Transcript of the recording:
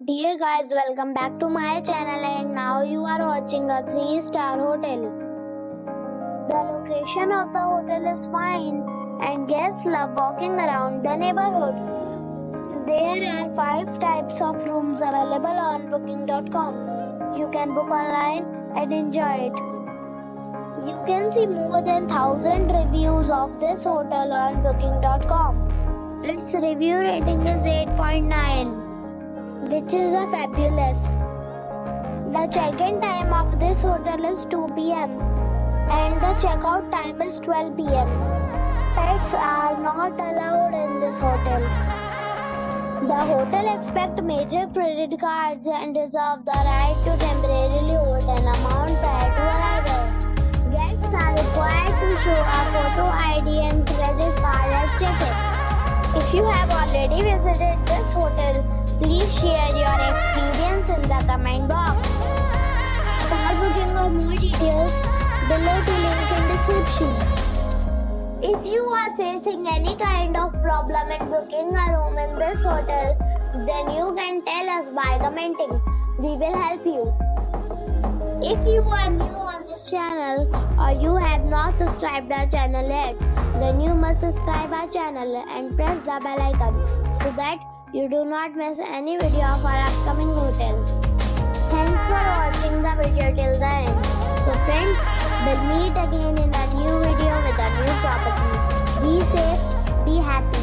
Dear guys, welcome back to my channel and now you are watching a 3-star hotel. The location of the hotel is fine and guests love walking around the neighborhood. There are 5 types of rooms available on booking.com. You can book online and enjoy it. You can see more than 1000 reviews of this hotel on booking.com. Its review rating is 8.9. which is a fabulous. The check-in time of this hotel is 2 p.m. and the check-out time is 12 p.m. Pets are not allowed in this hotel. The hotel accepts major credit cards and reserves the right to temporarily hold an amount prior to arrival. Guests are required to show a photo ID and credit card at check-in. If you have already visited this hotel, please share your experience in the comment box. For booking or more details, below the link in description. If you are facing any kind of problem in booking a room in this hotel, then you can tell us by commenting. We will help you. If you are new on this channel or you have not subscribed our channel yet, then you must subscribe our channel and press the bell icon so that you do not miss any video of our upcoming hotel. Thanks for watching the video till the end. So friends, we'll meet again in a new video with a new property. Be safe, be happy.